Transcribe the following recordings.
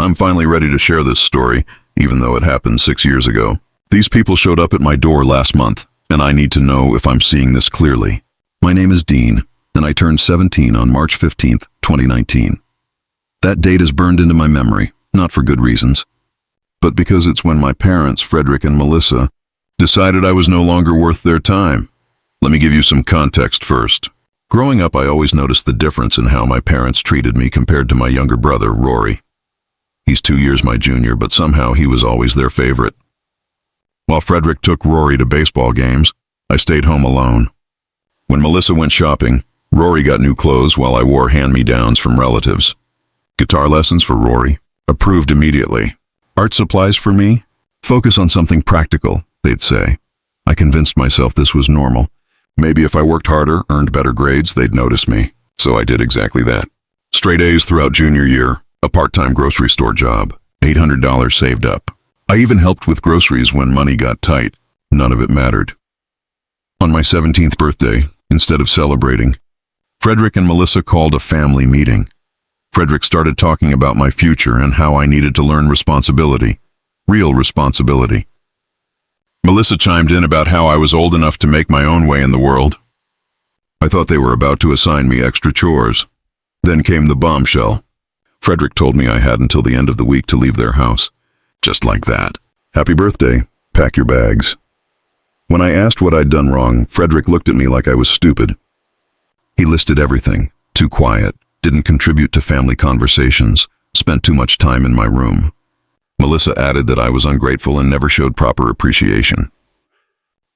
I'm finally ready to share this story, even though it happened 6 years ago. These people showed up at my door last month, and I need to know if I'm seeing this clearly. My name is Dean, and I turned 17 on March 15th, 2019. That date is burned into my memory, not for good reasons, but because it's when my parents, Frederick and Melissa, decided I was no longer worth their time. Let me give you some context first. Growing up, I always noticed the difference in how my parents treated me compared to my younger brother, Rory. He's 2 years my junior, but somehow he was always their favorite. While Frederick took Rory to baseball games, I stayed home alone. When Melissa went shopping, Rory got new clothes while I wore hand-me-downs from relatives. Guitar lessons for Rory, approved immediately. Art supplies for me? Focus on something practical, they'd say. I convinced myself this was normal. Maybe if I worked harder, earned better grades, they'd notice me. So I did exactly that. Straight A's throughout junior year, a part-time grocery store job, $800 saved up. I even helped with groceries when money got tight. None of it mattered. On my 17th birthday, instead of celebrating, Frederick and Melissa called a family meeting. Frederick started talking about my future and how I needed to learn responsibility. Real responsibility. Melissa chimed in about how I was old enough to make my own way in the world. I thought they were about to assign me extra chores. Then came the bombshell. Frederick told me I had until the end of the week to leave their house. Just like that. Happy birthday. Pack your bags. When I asked what I'd done wrong, Frederick looked at me like I was stupid. He listed everything. Too quiet, didn't contribute to family conversations, spent too much time in my room. Melissa added that I was ungrateful and never showed proper appreciation.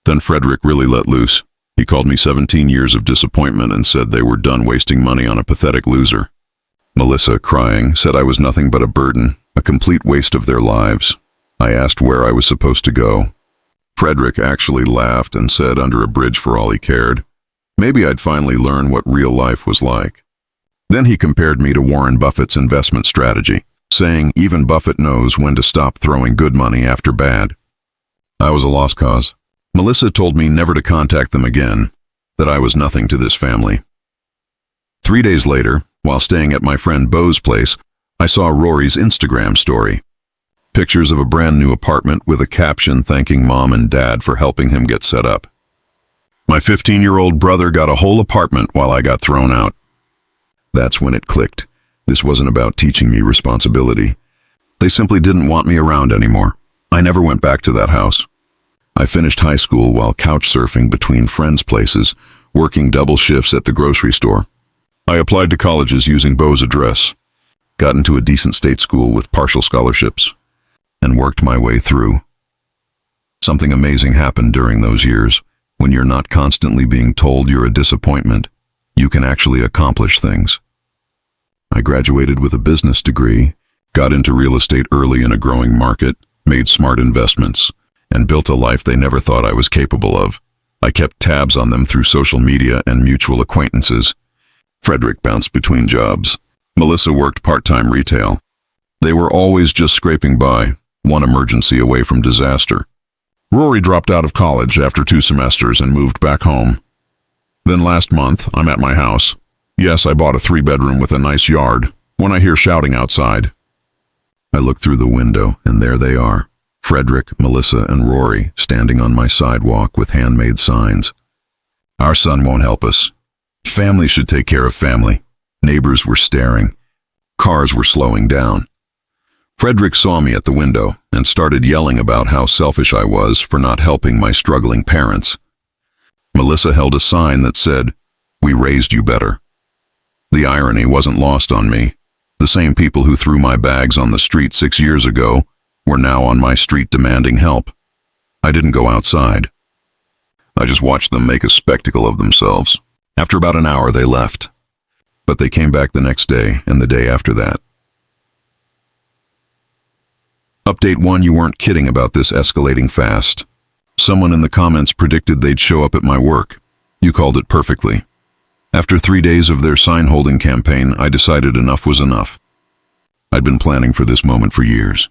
Then Frederick really let loose. He called me 17 years of disappointment and said they were done wasting money on a pathetic loser. Melissa, crying, said I was nothing but a burden, a complete waste of their lives. I asked where I was supposed to go. Frederick actually laughed and said under a bridge for all he cared, maybe I'd finally learn what real life was like. Then he compared me to Warren Buffett's investment strategy, saying even Buffett knows when to stop throwing good money after bad. I was a lost cause. Melissa told me never to contact them again, that I was nothing to this family. 3 days later, while staying at my friend Bo's place, I saw Rory's Instagram story. Pictures of a brand new apartment with a caption thanking Mom and Dad for helping him get set up. My 15-year-old brother got a whole apartment while I got thrown out. That's when it clicked. This wasn't about teaching me responsibility. They simply didn't want me around anymore. I never went back to that house. I finished high school while couch surfing between friends' places, working double shifts at the grocery store. I applied to colleges using Bo's address, got into a decent state school with partial scholarships, and worked my way through. Something amazing happened during those years. When you're not constantly being told you're a disappointment, you can actually accomplish things. I graduated with a business degree, got into real estate early in a growing market, made smart investments, and built a life they never thought I was capable of. I kept tabs on them through social media and mutual acquaintances. Frederick bounced between jobs. Melissa worked part-time retail. They were always just scraping by, one emergency away from disaster. Rory dropped out of college after 2 semesters and moved back home. Then last month, I'm at my house. Yes, I bought a 3-bedroom with a nice yard, when I hear shouting outside. I look through the window, and there they are, Frederick, Melissa, and Rory, standing on my sidewalk with handmade signs. Our son won't help us. Family should take care of family. Neighbors were staring. Cars were slowing down. Frederick saw me at the window and started yelling about how selfish I was for not helping my struggling parents. Melissa held a sign that said, "We raised you better." The irony wasn't lost on me. The same people who threw my bags on the street 6 years ago were now on my street demanding help. I didn't go outside. I just watched them make a spectacle of themselves. After about an hour, they left. But they came back the next day and the day after that. Update 1, you weren't kidding about this escalating fast. Someone in the comments predicted they'd show up at my work. You called it perfectly. After 3 days of their sign-holding campaign, I decided enough was enough. I'd been planning for this moment for years.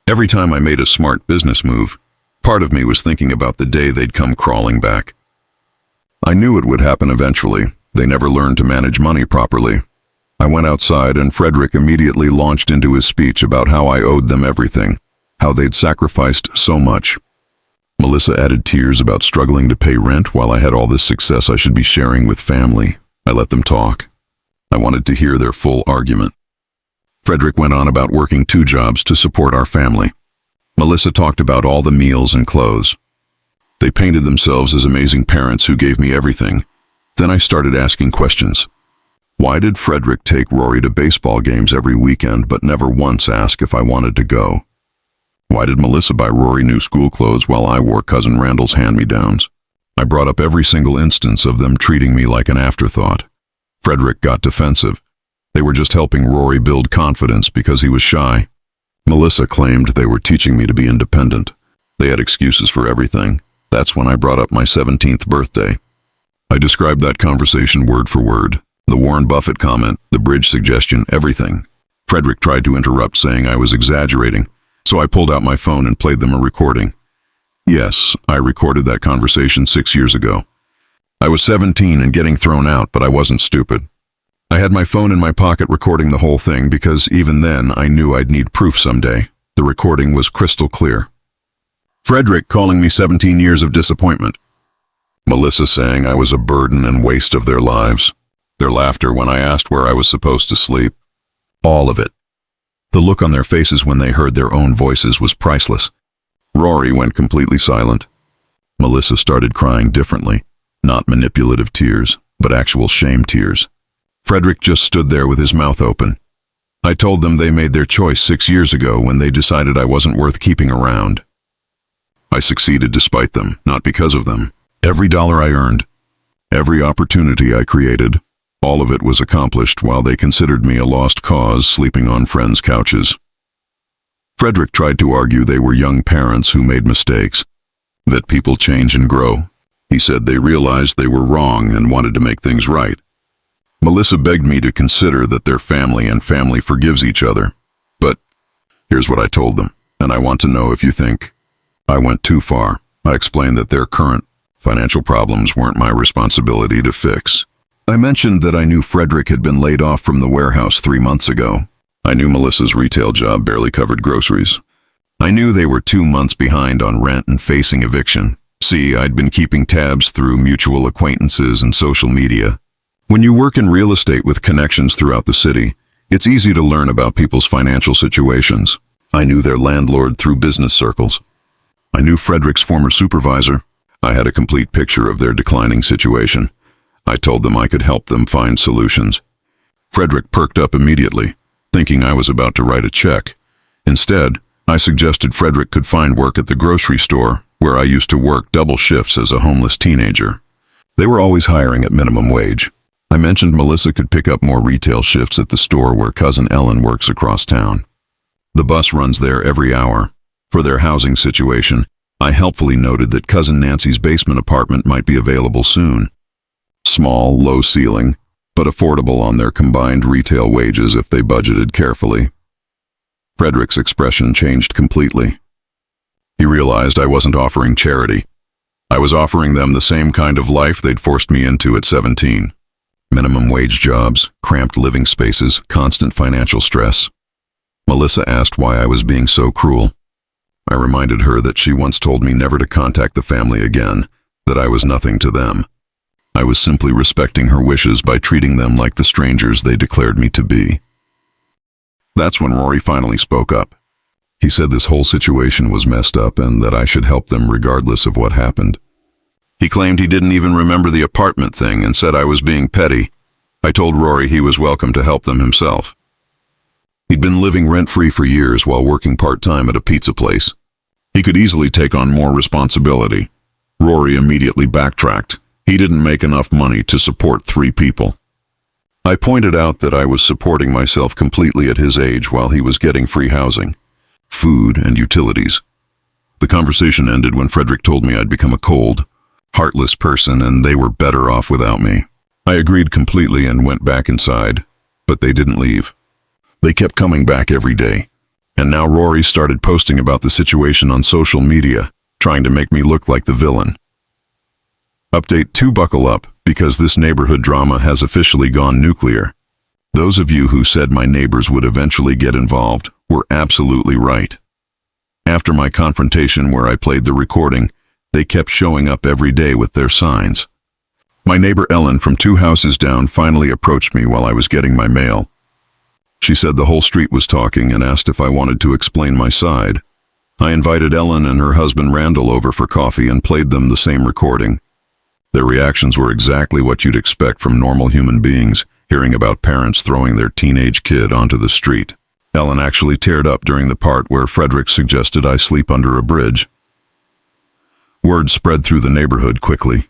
Every time I made a smart business move, part of me was thinking about the day they'd come crawling back. I knew it would happen eventually. They never learned to manage money properly. I went outside and Frederick immediately launched into his speech about how I owed them everything, how they'd sacrificed so much. Melissa added tears about struggling to pay rent while I had all this success I should be sharing with family. I let them talk. I wanted to hear their full argument. Frederick went on about working 2 jobs to support our family. Melissa talked about all the meals and clothes. They painted themselves as amazing parents who gave me everything. Then I started asking questions. Why did Frederick take Rory to baseball games every weekend but never once ask if I wanted to go? Why did Melissa buy Rory new school clothes while I wore Cousin Randall's hand-me-downs? I brought up every single instance of them treating me like an afterthought. Frederick got defensive. They were just helping Rory build confidence because he was shy. Melissa claimed they were teaching me to be independent. They had excuses for everything. That's when I brought up my 17th birthday. I described that conversation word for word. The Warren Buffett comment, the bridge suggestion, everything. Frederick tried to interrupt, saying I was exaggerating, so I pulled out my phone and played them a recording. Yes, I recorded that conversation 6 years ago. I was 17 and getting thrown out, but I wasn't stupid. I had my phone in my pocket recording the whole thing because even then I knew I'd need proof someday. The recording was crystal clear. Frederick calling me 17 years of disappointment. Melissa saying I was a burden and waste of their lives. Their laughter when I asked where I was supposed to sleep. All of it. The look on their faces when they heard their own voices was priceless. Rory went completely silent. Melissa started crying differently, not manipulative tears, but actual shame tears. Frederick just stood there with his mouth open. I told them they made their choice 6 years ago when they decided I wasn't worth keeping around. I succeeded despite them, not because of them. Every dollar I earned, every opportunity I created, all of it was accomplished while they considered me a lost cause sleeping on friends' couches. Frederick tried to argue they were young parents who made mistakes, that people change and grow. He said they realized they were wrong and wanted to make things right. Melissa begged me to consider that they're family and family forgives each other. But here's what I told them, and I want to know if you think I went too far. I explained that their current financial problems weren't my responsibility to fix. I mentioned that I knew Frederick had been laid off from the warehouse 3 months ago. I knew Melissa's retail job barely covered groceries. I knew they were 2 months behind on rent and facing eviction. See, I'd been keeping tabs through mutual acquaintances and social media. When you work in real estate with connections throughout the city, it's easy to learn about people's financial situations. I knew their landlord through business circles. I knew Frederick's former supervisor. I had a complete picture of their declining situation. I told them I could help them find solutions. Frederick perked up immediately, thinking I was about to write a check. Instead, I suggested Frederick could find work at the grocery store, where I used to work double shifts as a homeless teenager. They were always hiring at minimum wage. I mentioned Melissa could pick up more retail shifts at the store where Cousin Ellen works across town. The bus runs there every hour. For their housing situation, I helpfully noted that Cousin Nancy's basement apartment might be available soon. Small, low ceiling, but affordable on their combined retail wages if they budgeted carefully. Frederick's expression changed completely. He realized I wasn't offering charity. I was offering them the same kind of life they'd forced me into at 17. Minimum wage jobs, cramped living spaces, constant financial stress. Melissa asked why I was being so cruel. I reminded her that she once told me never to contact the family again, that I was nothing to them. I was simply respecting her wishes by treating them like the strangers they declared me to be. That's when Rory finally spoke up. He said this whole situation was messed up and that I should help them regardless of what happened. He claimed he didn't even remember the apartment thing and said I was being petty. I told Rory he was welcome to help them himself. He'd been living rent-free for years while working part-time at a pizza place. He could easily take on more responsibility. Rory immediately backtracked. He didn't make enough money to support 3 people. I pointed out that I was supporting myself completely at his age while he was getting free housing, food, and utilities. The conversation ended when Frederick told me I'd become a cold, heartless person and they were better off without me. I agreed completely and went back inside, but they didn't leave. They kept coming back every day. And now Rory started posting about the situation on social media, trying to make me look like the villain. Update 2: buckle up, because this neighborhood drama has officially gone nuclear. Those of you who said my neighbors would eventually get involved were absolutely right. After my confrontation where I played the recording, they kept showing up every day with their signs. My neighbor Ellen from 2 houses down finally approached me while I was getting my mail. She said the whole street was talking and asked if I wanted to explain my side. I invited Ellen and her husband Randall over for coffee and played them the same recording. Their reactions were exactly what you'd expect from normal human beings, hearing about parents throwing their teenage kid onto the street. Ellen actually teared up during the part where Frederick suggested I sleep under a bridge. Word spread through the neighborhood quickly.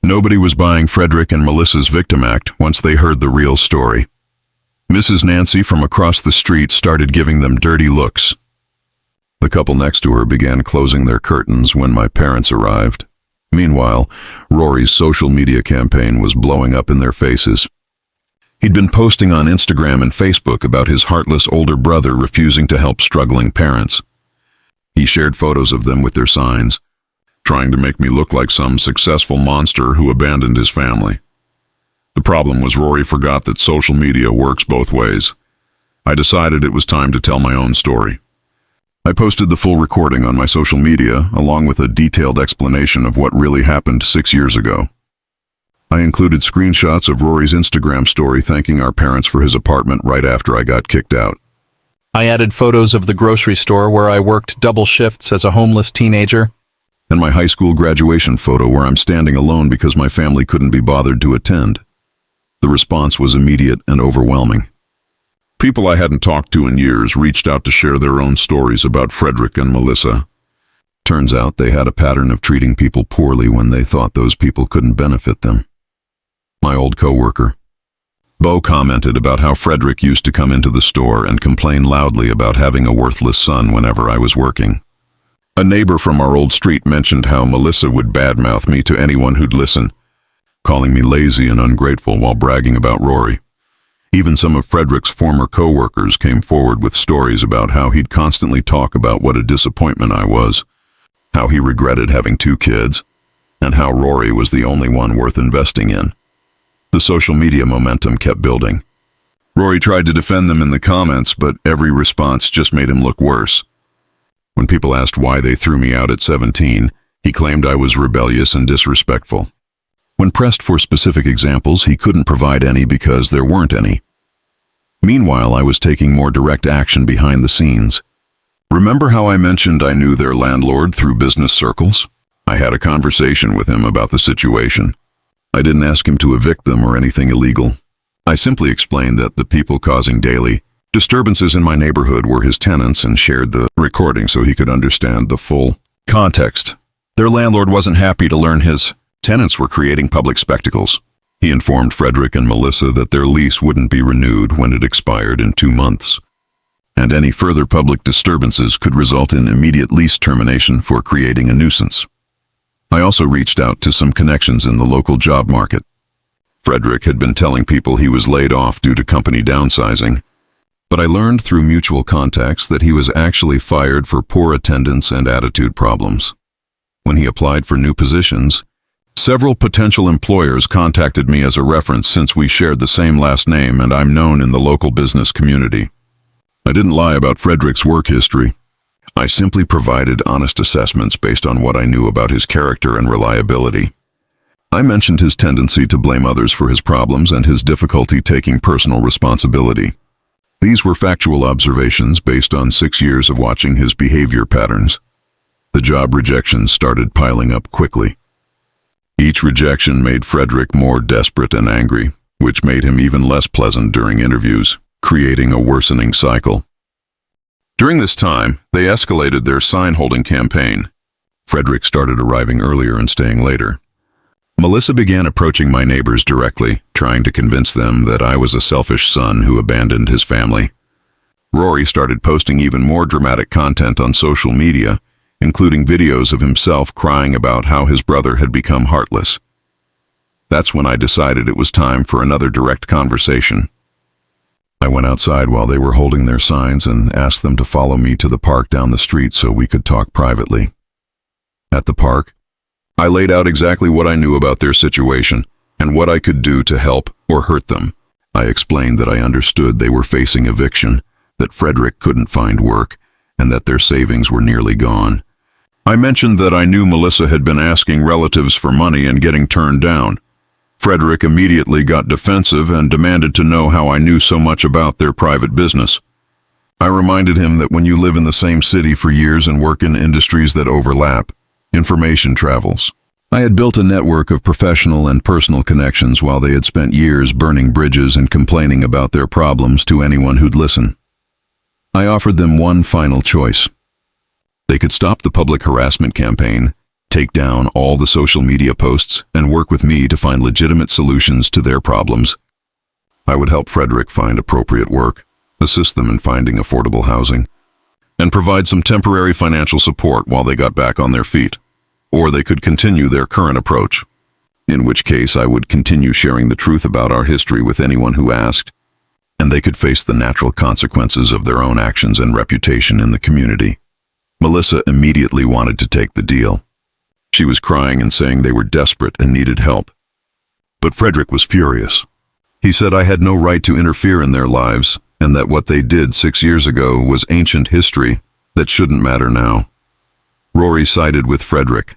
Nobody was buying Frederick and Melissa's victim act once they heard the real story. Mrs. Nancy from across the street started giving them dirty looks. The couple next to her began closing their curtains when my parents arrived. Meanwhile, Rory's social media campaign was blowing up in their faces. He'd been posting on Instagram and Facebook about his heartless older brother refusing to help struggling parents. He shared photos of them with their signs, trying to make me look like some successful monster who abandoned his family. The problem was Rory forgot that social media works both ways. I decided it was time to tell my own story. I posted the full recording on my social media, along with a detailed explanation of what really happened 6 years ago. I included screenshots of Rory's Instagram story thanking our parents for his apartment right after I got kicked out. I added photos of the grocery store where I worked double shifts as a homeless teenager, And my high school graduation photo where I'm standing alone because my family couldn't be bothered to attend. The response was immediate and overwhelming. People I hadn't talked to in years reached out to share their own stories about Frederick and Melissa. Turns out they had a pattern of treating people poorly when they thought those people couldn't benefit them. My old coworker, Bo, commented about how Frederick used to come into the store and complain loudly about having a worthless son whenever I was working. A neighbor from our old street mentioned how Melissa would badmouth me to anyone who'd listen, calling me lazy and ungrateful while bragging about Rory. Even some of Frederick's former co-workers came forward with stories about how he'd constantly talk about what a disappointment I was, how he regretted having 2 kids, and how Rory was the only one worth investing in. The social media momentum kept building. Rory tried to defend them in the comments, but every response just made him look worse. When people asked why they threw me out at 17, he claimed I was rebellious and disrespectful. When pressed for specific examples, he couldn't provide any because there weren't any. Meanwhile, I was taking more direct action behind the scenes. Remember how I mentioned I knew their landlord through business circles? I had a conversation with him about the situation. I didn't ask him to evict them or anything illegal. I simply explained that the people causing daily disturbances in my neighborhood were his tenants and shared the recording so he could understand the full context. Their landlord wasn't happy to learn his tenants were creating public spectacles. He informed Frederick and Melissa that their lease wouldn't be renewed when it expired in 2 months, and any further public disturbances could result in immediate lease termination for creating a nuisance. I also reached out to some connections in the local job market. Frederick had been telling people he was laid off due to company downsizing, but I learned through mutual contacts that he was actually fired for poor attendance and attitude problems. When he applied for new positions, several potential employers contacted me as a reference since we shared the same last name and I'm known in the local business community. I didn't lie about Frederick's work history. I simply provided honest assessments based on what I knew about his character and reliability. I mentioned his tendency to blame others for his problems and his difficulty taking personal responsibility. These were factual observations based on 6 years of watching his behavior patterns. The job rejections started piling up quickly. Each rejection made Frederick more desperate and angry, which made him even less pleasant during interviews, creating a worsening cycle. During this time, they escalated their sign-holding campaign. Frederick started arriving earlier and staying later. Melissa began approaching my neighbors directly, trying to convince them that I was a selfish son who abandoned his family. Rory started posting even more dramatic content on social media, including videos of himself crying about how his brother had become heartless. That's when I decided it was time for another direct conversation. I went outside while they were holding their signs and asked them to follow me to the park down the street so we could talk privately. At the park, I laid out exactly what I knew about their situation and what I could do to help or hurt them. I explained that I understood they were facing eviction, that Frederick couldn't find work, and that their savings were nearly gone. I mentioned that I knew Melissa had been asking relatives for money and getting turned down. Frederick immediately got defensive and demanded to know how I knew so much about their private business. I reminded him that when you live in the same city for years and work in industries that overlap, information travels. I had built a network of professional and personal connections while they had spent years burning bridges and complaining about their problems to anyone who'd listen. I offered them one final choice. They could stop the public harassment campaign, take down all the social media posts, and work with me to find legitimate solutions to their problems. I would help Frederick find appropriate work, assist them in finding affordable housing, and provide some temporary financial support while they got back on their feet. Or they could continue their current approach, in which case I would continue sharing the truth about our history with anyone who asked, and they could face the natural consequences of their own actions and reputation in the community. Melissa immediately wanted to take the deal. She was crying and saying they were desperate and needed help. But Frederick was furious. He said I had no right to interfere in their lives, and that what they did 6 years ago was ancient history that shouldn't matter now. Rory sided with Frederick.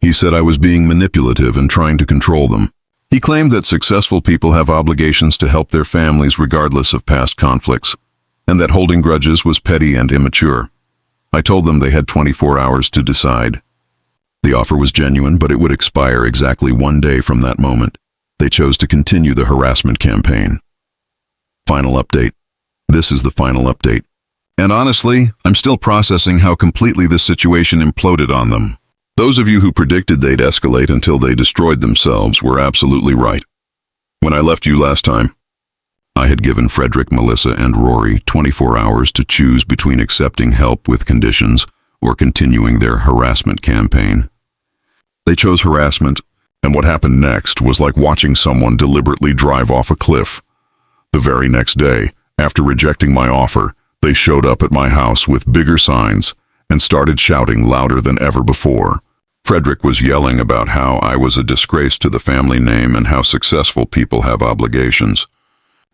He said I was being manipulative and trying to control them. He claimed that successful people have obligations to help their families regardless of past conflicts, and that holding grudges was petty and immature. I told them they had 24 hours to decide. The offer was genuine, but it would expire exactly 1 day from that moment. They chose to continue the harassment campaign. Final update. This is the final update. And honestly, I'm still processing how completely this situation imploded on them. Those of you who predicted they'd escalate until they destroyed themselves were absolutely right. When I left you last time, I had given Frederick, Melissa, and Rory 24 hours to choose between accepting help with conditions or continuing their harassment campaign. They chose harassment, and what happened next was like watching someone deliberately drive off a cliff. The very next day, after rejecting my offer, they showed up at my house with bigger signs and started shouting louder than ever before. Frederick was yelling about how I was a disgrace to the family name and how successful people have obligations.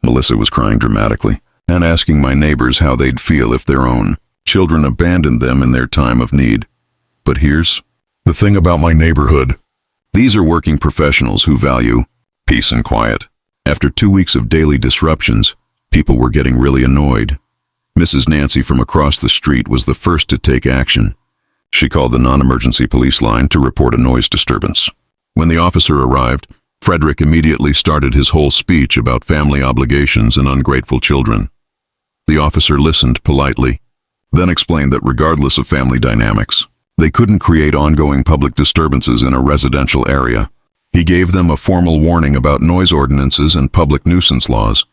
Melissa was crying dramatically and asking my neighbors how they'd feel if their own children abandoned them in their time of need. But here's the thing about my neighborhood. These are working professionals who value peace and quiet. After 2 weeks of daily disruptions, people were getting really annoyed. Mrs. Nancy from across the street was the first to take action. She called the non-emergency police line to report a noise disturbance. When the officer arrived, Frederick immediately started his whole speech about family obligations and ungrateful children. The officer listened politely, then explained that regardless of family dynamics, they couldn't create ongoing public disturbances in a residential area. He gave them a formal warning about noise ordinances and public nuisance laws.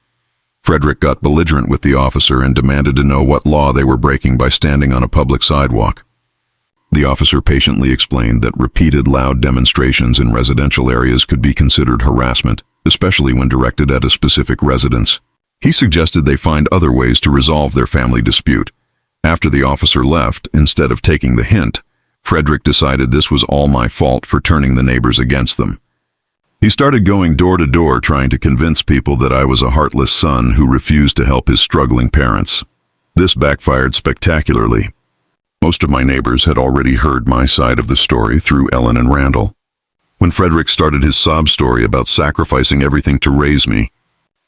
Frederick got belligerent with the officer and demanded to know what law they were breaking by standing on a public sidewalk. The officer patiently explained that repeated loud demonstrations in residential areas could be considered harassment, especially when directed at a specific residence. He suggested they find other ways to resolve their family dispute. After the officer left, instead of taking the hint, Frederick decided this was all my fault for turning the neighbors against them. He started going door to door trying to convince people that I was a heartless son who refused to help his struggling parents. This backfired spectacularly. Most of my neighbors had already heard my side of the story through Ellen and Randall. When Frederick started his sob story about sacrificing everything to raise me,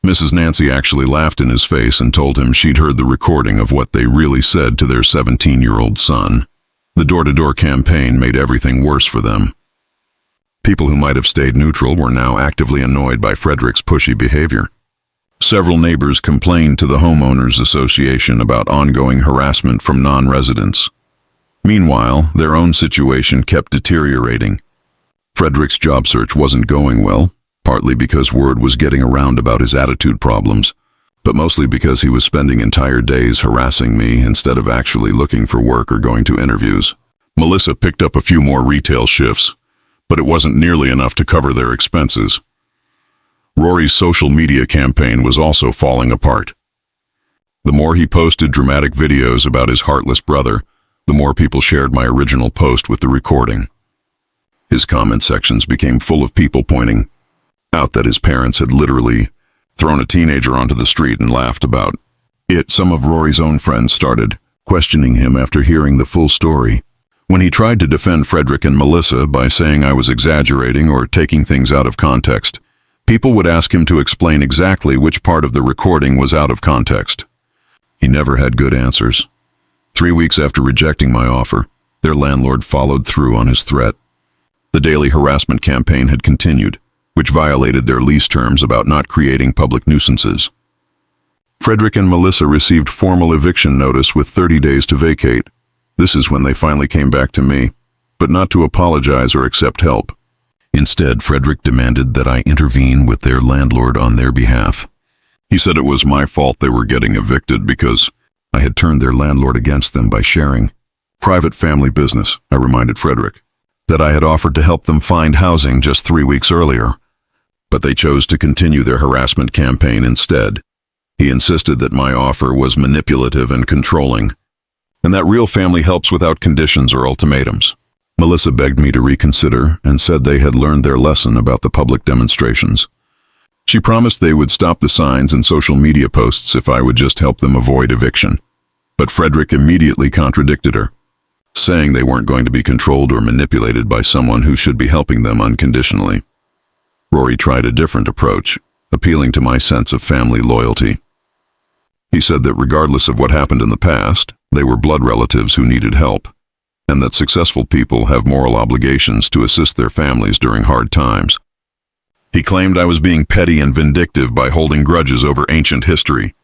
Mrs. Nancy actually laughed in his face and told him she'd heard the recording of what they really said to their 17-year-old son. The door-to-door campaign made everything worse for them. People who might have stayed neutral were now actively annoyed by Frederick's pushy behavior. Several neighbors complained to the Homeowners Association about ongoing harassment from non-residents. Meanwhile, their own situation kept deteriorating. Frederick's job search wasn't going well, partly because word was getting around about his attitude problems, but mostly because he was spending entire days harassing me instead of actually looking for work or going to interviews. Melissa picked up a few more retail shifts, but it wasn't nearly enough to cover their expenses. Rory's social media campaign was also falling apart. The more he posted dramatic videos about his heartless brother, the more people shared my original post with the recording. His comment sections became full of people pointing out that his parents had literally thrown a teenager onto the street and laughed about it. Some of Rory's own friends started questioning him after hearing the full story. When he tried to defend Frederick and Melissa by saying I was exaggerating or taking things out of context, people would ask him to explain exactly which part of the recording was out of context. He never had good answers. 3 weeks after rejecting my offer, their landlord followed through on his threat. The daily harassment campaign had continued, which violated their lease terms about not creating public nuisances. Frederick and Melissa received formal eviction notice with 30 days to vacate. This is when they finally came back to me, but not to apologize or accept help. Instead, Frederick demanded that I intervene with their landlord on their behalf. He said it was my fault they were getting evicted because I had turned their landlord against them by sharing private family business. I reminded Frederick that I had offered to help them find housing just 3 weeks earlier, but they chose to continue their harassment campaign instead. He insisted that my offer was manipulative and controlling, and that real family helps without conditions or ultimatums. Melissa begged me to reconsider and said they had learned their lesson about the public demonstrations. She promised they would stop the signs and social media posts if I would just help them avoid eviction. But Frederick immediately contradicted her, saying they weren't going to be controlled or manipulated by someone who should be helping them unconditionally. Rory tried a different approach, appealing to my sense of family loyalty. He said that regardless of what happened in the past, they were blood relatives who needed help, and that successful people have moral obligations to assist their families during hard times. He claimed I was being petty and vindictive by holding grudges over ancient history.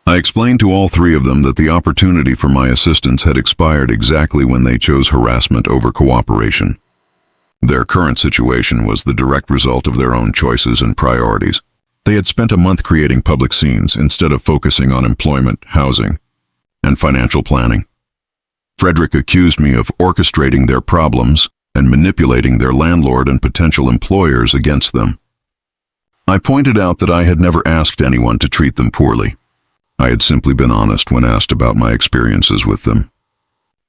I explained to all three of them that the opportunity for my assistance had expired exactly when they chose harassment over cooperation. Their current situation was the direct result of their own choices and priorities. They had spent a month creating public scenes instead of focusing on employment, housing, and financial planning. Frederick accused me of orchestrating their problems and manipulating their landlord and potential employers against them. I pointed out that I had never asked anyone to treat them poorly. I had simply been honest when asked about my experiences with them.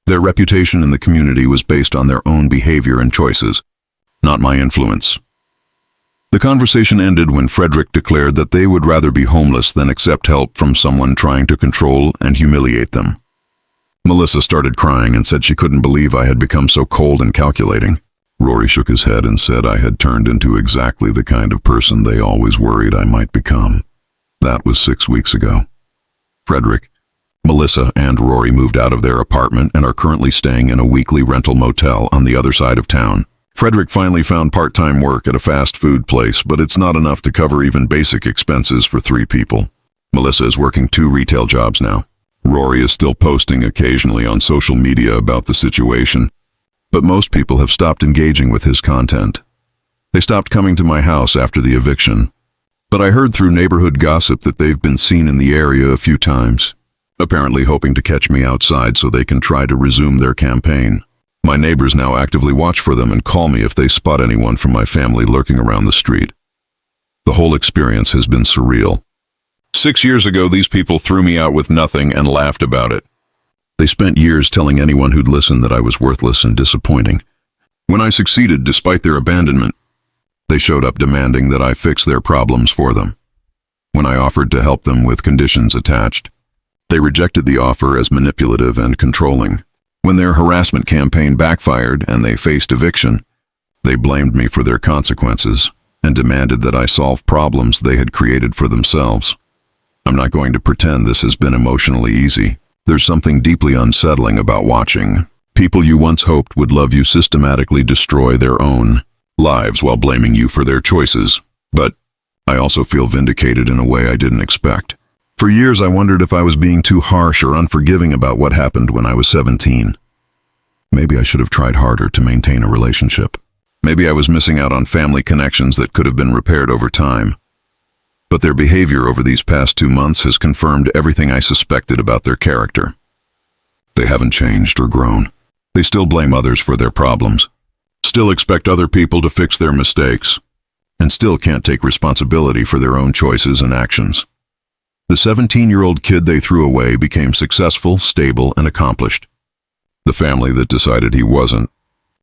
Their reputation in the community was based on their own behavior and choices, not my influence. The conversation ended when Frederick declared that they would rather be homeless than accept help from someone trying to control and humiliate them. Melissa started crying and said she couldn't believe I had become so cold and calculating. Rory shook his head and said I had turned into exactly the kind of person they always worried I might become. That was 6 weeks ago. Frederick, Melissa, and Rory moved out of their apartment and are currently staying in a weekly rental motel on the other side of town. Frederick finally found part-time work at a fast food place, but it's not enough to cover even basic expenses for 3 people. Melissa is working 2 retail jobs now. Rory is still posting occasionally on social media about the situation, but most people have stopped engaging with his content. They stopped coming to my house after the eviction, but I heard through neighborhood gossip that they've been seen in the area a few times, apparently hoping to catch me outside so they can try to resume their campaign. My neighbors now actively watch for them and call me if they spot anyone from my family lurking around the street. The whole experience has been surreal. 6 years ago, these people threw me out with nothing and laughed about it. They spent years telling anyone who'd listen that I was worthless and disappointing. When I succeeded despite their abandonment, they showed up demanding that I fix their problems for them. When I offered to help them with conditions attached, they rejected the offer as manipulative and controlling. When their harassment campaign backfired and they faced eviction, they blamed me for their consequences and demanded that I solve problems they had created for themselves. I'm not going to pretend this has been emotionally easy. There's something deeply unsettling about watching people you once hoped would love you systematically destroy their own lives while blaming you for their choices. But I also feel vindicated in a way I didn't expect. For years, I wondered if I was being too harsh or unforgiving about what happened when I was 17. Maybe I should have tried harder to maintain a relationship. Maybe I was missing out on family connections that could have been repaired over time. But their behavior over these past 2 months has confirmed everything I suspected about their character. They haven't changed or grown. They still blame others for their problems, still expect other people to fix their mistakes, and still can't take responsibility for their own choices and actions. The 17-year-old kid they threw away became successful, stable, and accomplished. The family that decided he wasn't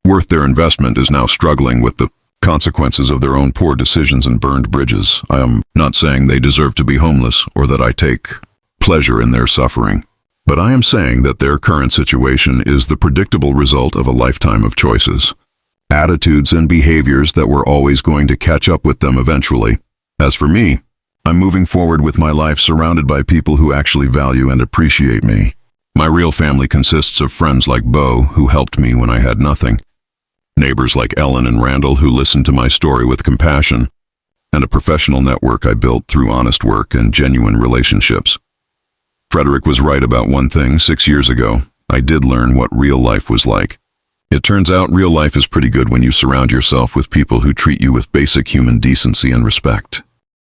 worth their investment is now struggling with the consequences of their own poor decisions and burned bridges. I am not saying they deserve to be homeless or that I take pleasure in their suffering, but I am saying that their current situation is the predictable result of a lifetime of choices, attitudes and behaviors that were always going to catch up with them eventually. As for me, I'm moving forward with my life surrounded by people who actually value and appreciate me. My real family consists of friends like Bo, who helped me when I had nothing, neighbors like Ellen and Randall, who listened to my story with compassion, and a professional network I built through honest work and genuine relationships. Frederick was right about one thing. 6 years ago, I did learn what real life was like. It turns out real life is pretty good when you surround yourself with people who treat you with basic human decency and respect.